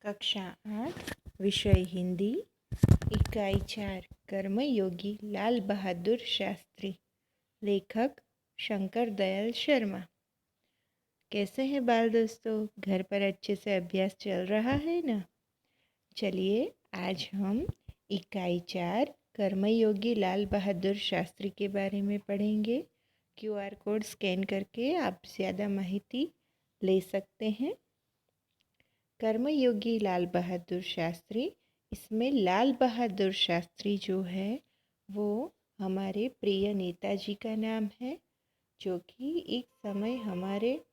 कक्षा 8 विषय हिंदी इकाई 4 कर्मयोगी लाल बहादुर शास्त्री। लेखक शंकर दयाल शर्मा। कैसे हैं बाल दोस्तों, घर पर अच्छे से अभ्यास चल रहा है ना? चलिए आज हम इकाई 4 कर्मयोगी लाल बहादुर शास्त्री के बारे में पढ़ेंगे। QR कोड स्कैन करके आप ज़्यादा माहिती ले सकते हैं। कर्मयोगी लाल बहादुर शास्त्री, इसमें लाल बहादुर शास्त्री जो है वो हमारे प्रिय नेताजी का नाम है, जो कि एक समय हमारे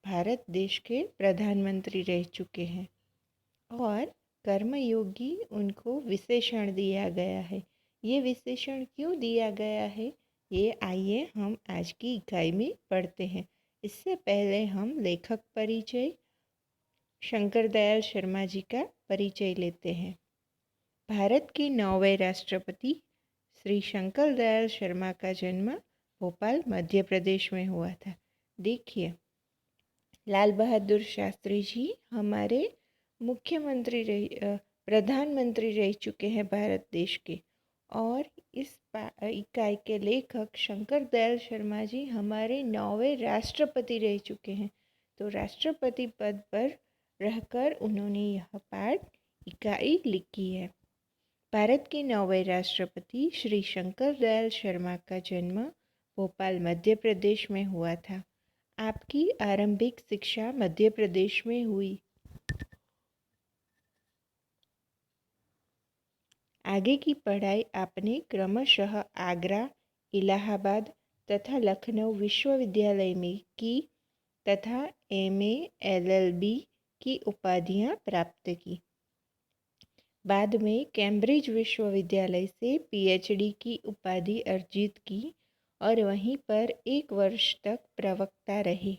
भारत देश के प्रधानमंत्री रह चुके हैं। और कर्मयोगी उनको विशेषण दिया गया है। ये विशेषण क्यों दिया गया है, ये आइए हम आज की इकाई में पढ़ते हैं। इससे पहले हम लेखक परिचय शंकर दयाल शर्मा जी का परिचय लेते हैं। भारत के 9वें राष्ट्रपति श्री शंकर दयाल शर्मा का जन्म भोपाल मध्य प्रदेश में हुआ था। देखिए, लाल बहादुर शास्त्री जी हमारे प्रधानमंत्री रह चुके हैं भारत देश के। और इस इकाई के लेखक शंकर दयाल शर्मा जी हमारे 9वें राष्ट्रपति रह चुके हैं। तो राष्ट्रपति पद पर रहकर उन्होंने यह पाठ इकाई लिखी है। भारत के 9वें राष्ट्रपति श्री शंकर दयाल शर्मा का जन्म भोपाल मध्य प्रदेश में हुआ था। आपकी आरंभिक शिक्षा मध्य प्रदेश में हुई। आगे की पढ़ाई आपने क्रमशः आगरा, इलाहाबाद तथा लखनऊ विश्वविद्यालय में की तथा MA LLB की उपाधियां प्राप्त की। बाद में कैम्ब्रिज विश्वविद्यालय से PhD की उपाधि अर्जित की और वहीं पर 1 वर्ष तक प्रवक्ता रहे।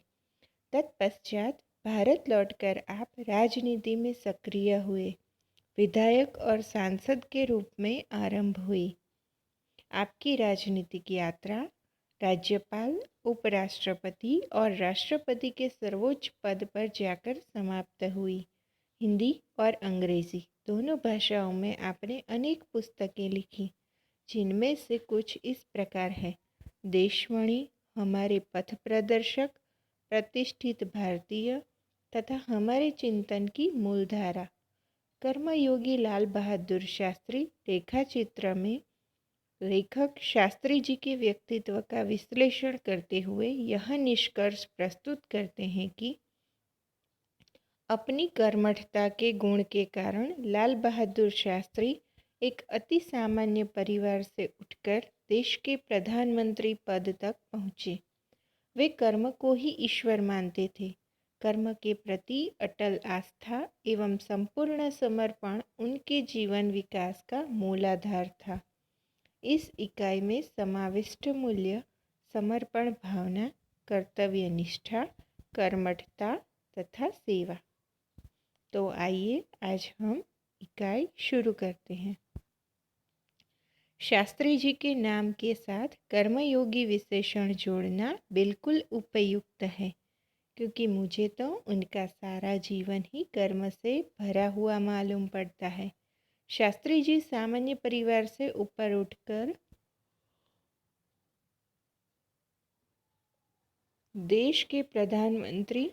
तत्पश्चात भारत लौटकर आप राजनीति में सक्रिय हुए। विधायक और सांसद के रूप में आरंभ हुई। आपकी राजनीतिक यात्रा राज्यपाल, उपराष्ट्रपति और राष्ट्रपति के सर्वोच्च पद पर जाकर समाप्त हुई। हिंदी और अंग्रेजी दोनों भाषाओं में आपने अनेक पुस्तकें लिखी, जिनमें से कुछ इस प्रकार है: देशमणि, हमारे पथ प्रदर्शक, प्रतिष्ठित भारतीय तथा हमारे चिंतन की मूलधारा। कर्मयोगी लाल बहादुर शास्त्री रेखाचित्र में लेखक शास्त्री जी के व्यक्तित्व का विश्लेषण करते हुए यह निष्कर्ष प्रस्तुत करते हैं कि अपनी कर्मठता के गुण के कारण लाल बहादुर शास्त्री एक अति सामान्य परिवार से उठकर देश के प्रधानमंत्री पद तक पहुँचे। वे कर्म को ही ईश्वर मानते थे। कर्म के प्रति अटल आस्था एवं संपूर्ण समर्पण उनके जीवन विकास का मूलाधार था। इस इकाई में समाविष्ट मूल्य समर्पण भावना, कर्तव्य निष्ठा, कर्मठता तथा सेवा। तो आइए आज हम इकाई शुरू करते हैं। शास्त्री जी के नाम के साथ कर्मयोगी विशेषण जोड़ना बिल्कुल उपयुक्त है, क्योंकि मुझे तो उनका सारा जीवन ही कर्म से भरा हुआ मालूम पड़ता है। शास्त्री जी सामान्य परिवार से ऊपर उठकर देश के प्रधानमंत्री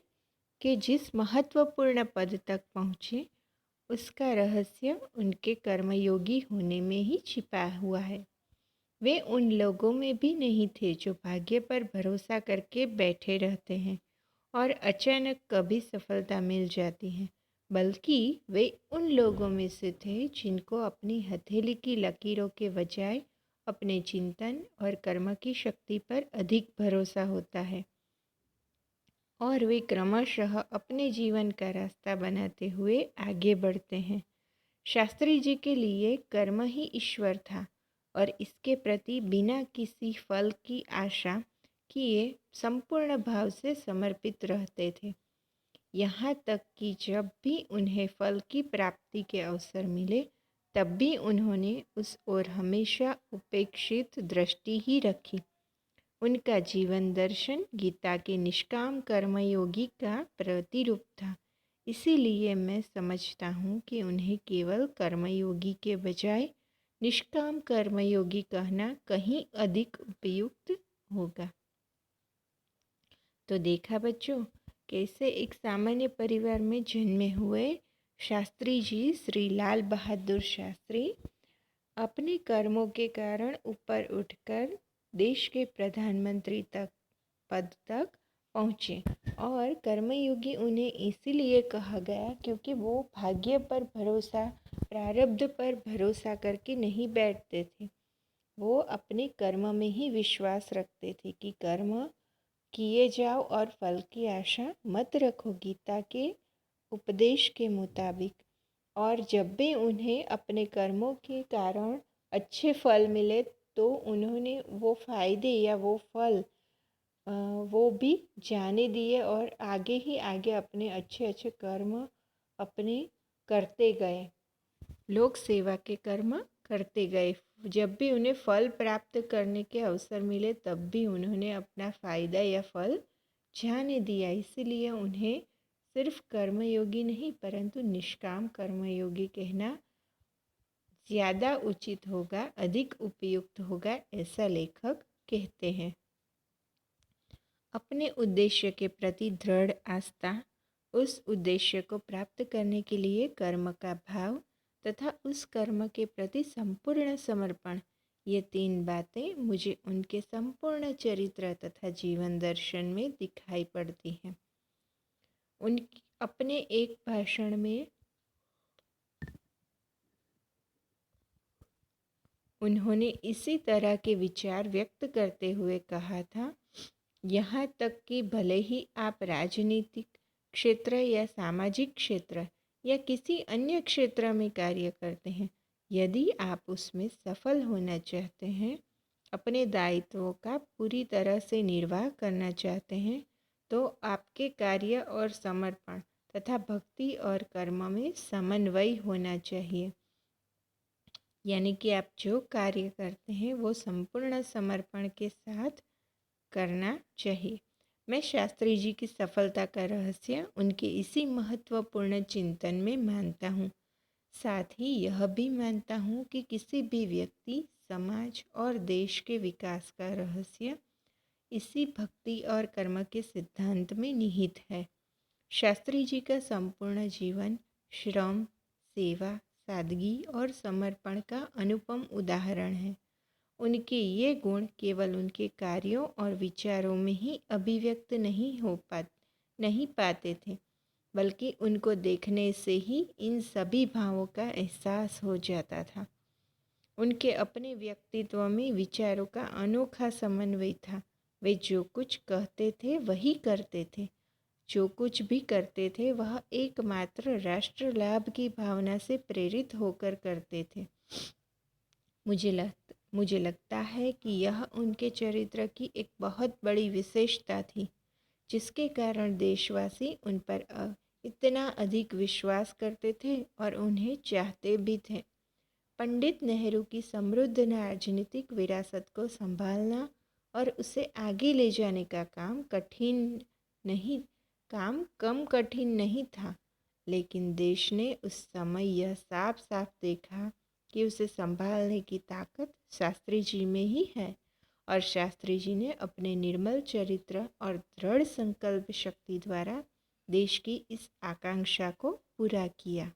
के जिस महत्वपूर्ण पद तक पहुँचे, उसका रहस्य उनके कर्मयोगी होने में ही छिपा हुआ है। वे उन लोगों में भी नहीं थे जो भाग्य पर भरोसा करके बैठे रहते हैं और अचानक कभी सफलता मिल जाती है, बल्कि वे उन लोगों में से थे जिनको अपनी हथेली की लकीरों के बजाय अपने चिंतन और कर्म की शक्ति पर अधिक भरोसा होता है और वे क्रमशः अपने जीवन का रास्ता बनाते हुए आगे बढ़ते हैं। शास्त्री जी के लिए कर्म ही ईश्वर था और इसके प्रति बिना किसी फल की आशा किए संपूर्ण भाव से समर्पित रहते थे। यहाँ तक कि जब भी उन्हें फल की प्राप्ति के अवसर मिले, तब भी उन्होंने उस ओर हमेशा उपेक्षित दृष्टि ही रखी। उनका जीवन दर्शन गीता के निष्काम कर्मयोगी का प्रतिरूप था। इसीलिए मैं समझता हूँ कि उन्हें केवल कर्मयोगी के बजाय निष्काम कर्मयोगी कहना कहीं अधिक उपयुक्त होगा। तो देखा बच्चों, कैसे एक सामान्य परिवार में जन्मे हुए शास्त्री जी श्री लाल बहादुर शास्त्री अपने कर्मों के कारण ऊपर उठकर देश के प्रधानमंत्री पद तक पहुँचे। और कर्मयोगी उन्हें इसीलिए कहा गया क्योंकि वो भाग्य पर भरोसा, प्रारब्ध पर भरोसा करके नहीं बैठते थे। वो अपने कर्म में ही विश्वास रखते थे कि कर्म किए जाओ और फल की आशा मत रखो, गीता के उपदेश के मुताबिक। और जब भी उन्हें अपने कर्मों के कारण अच्छे फल मिले तो उन्होंने वो फायदे या वो फल वो भी जाने दिए और आगे ही आगे अपने अच्छे अच्छे कर्म अपने करते गए, लोक सेवा के कर्म करते गए। जब भी उन्हें फल प्राप्त करने के अवसर मिले तब भी उन्होंने अपना फ़ायदा या फल जाने दिया। इसलिए उन्हें सिर्फ कर्मयोगी नहीं परंतु निष्काम कर्मयोगी कहना ज़्यादा उचित होगा, अधिक उपयुक्त होगा, ऐसा लेखक कहते हैं। अपने उद्देश्य के प्रति दृढ़ आस्था, उस उद्देश्य को प्राप्त करने के लिए कर्म का भाव तथा उस कर्म के प्रति संपूर्ण समर्पण, ये तीन बातें मुझे उनके संपूर्ण चरित्र तथा जीवन दर्शन में दिखाई पड़ती हैं। अपने एक भाषण में उन्होंने इसी तरह के विचार व्यक्त करते हुए कहा था, यहाँ तक कि भले ही आप राजनीतिक क्षेत्र या सामाजिक क्षेत्र या किसी अन्य क्षेत्र में कार्य करते हैं, यदि आप उसमें सफल होना चाहते हैं, अपने दायित्वों का पूरी तरह से निर्वाह करना चाहते हैं, तो आपके कार्य और समर्पण तथा भक्ति और कर्म में समन्वय होना चाहिए। यानी कि आप जो कार्य करते हैं वो संपूर्ण समर्पण के साथ करना चाहिए। मैं शास्त्री जी की सफलता का रहस्य उनके इसी महत्वपूर्ण चिंतन में मानता हूँ। साथ ही यह भी मानता हूँ कि किसी भी व्यक्ति, समाज और देश के विकास का रहस्य इसी भक्ति और कर्म के सिद्धांत में निहित है। शास्त्री जी का संपूर्ण जीवन श्रम, सेवा, सादगी और समर्पण का अनुपम उदाहरण है। उनके ये गुण केवल उनके कार्यों और विचारों में ही अभिव्यक्त नहीं पाते थे, बल्कि उनको देखने से ही इन सभी भावों का एहसास हो जाता था। उनके अपने व्यक्तित्व में विचारों का अनोखा समन्वय था। वे जो कुछ कहते थे वही करते थे, जो कुछ भी करते थे वह एकमात्र राष्ट्र लाभ की भावना से प्रेरित होकर करते थे। मुझे लगता है कि यह उनके चरित्र की एक बहुत बड़ी विशेषता थी, जिसके कारण देशवासी उन पर इतना अधिक विश्वास करते थे और उन्हें चाहते भी थे। पंडित नेहरू की समृद्ध राजनीतिक विरासत को संभालना और उसे आगे ले जाने का काम कम कठिन नहीं था, लेकिन देश ने उस समय यह साफ साफ देखा कि उसे संभालने की ताकत शास्त्री जी में ही है। और शास्त्री जी ने अपने निर्मल चरित्र और दृढ़ संकल्प शक्ति द्वारा देश की इस आकांक्षा को पूरा किया।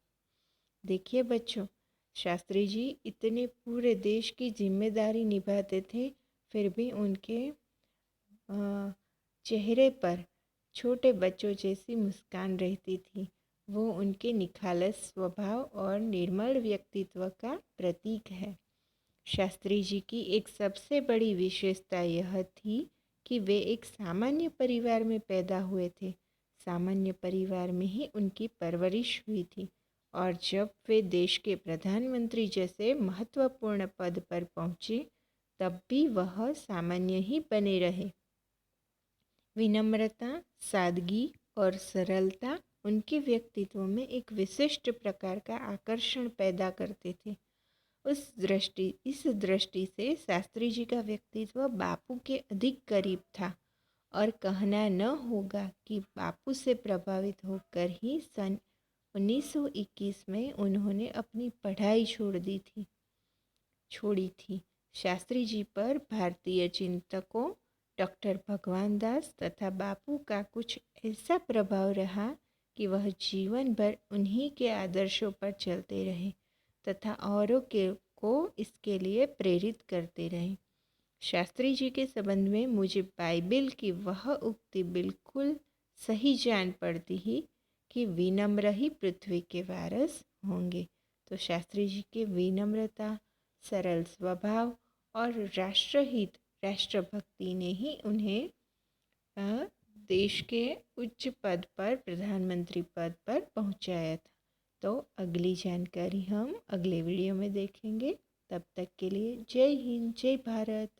देखिए बच्चों, शास्त्री जी इतने पूरे देश की जिम्मेदारी निभाते थे, फिर भी उनके चेहरे पर छोटे बच्चों जैसी मुस्कान रहती थी। वो उनके निखालस स्वभाव और निर्मल व्यक्तित्व का प्रतीक है। शास्त्री जी की एक सबसे बड़ी विशेषता यह थी कि वे एक सामान्य परिवार में पैदा हुए थे। सामान्य परिवार में ही उनकी परवरिश हुई थी और जब वे देश के प्रधानमंत्री जैसे महत्वपूर्ण पद पर पहुँचे तब भी वह सामान्य ही बने रहे। विनम्रता, सादगी और सरलता उनके व्यक्तित्व में एक विशिष्ट प्रकार का आकर्षण पैदा करते थे। इस दृष्टि से शास्त्री जी का व्यक्तित्व बापू के अधिक करीब था और कहना न होगा कि बापू से प्रभावित होकर ही सन 1921 में उन्होंने अपनी पढ़ाई छोड़ी थी। शास्त्री जी पर भारतीय चिंतकों डॉक्टर भगवान दास तथा बापू का कुछ ऐसा प्रभाव रहा कि वह जीवन भर उन्हीं के आदर्शों पर चलते रहे तथा औरों को इसके लिए प्रेरित करते रहे। शास्त्री जी के संबंध में मुझे बाइबल की वह उक्ति बिल्कुल सही जान पड़ती ही कि विनम्र ही पृथ्वी के वारस होंगे। तो शास्त्री जी के विनम्रता, सरल स्वभाव और राष्ट्रहित, राष्ट्रभक्ति ने ही उन्हें देश के उच्च पद पर, प्रधानमंत्री पद पर पहुंचाया था। तो अगली जानकारी हम अगले वीडियो में देखेंगे। तब तक के लिए जय हिंद, जय भारत।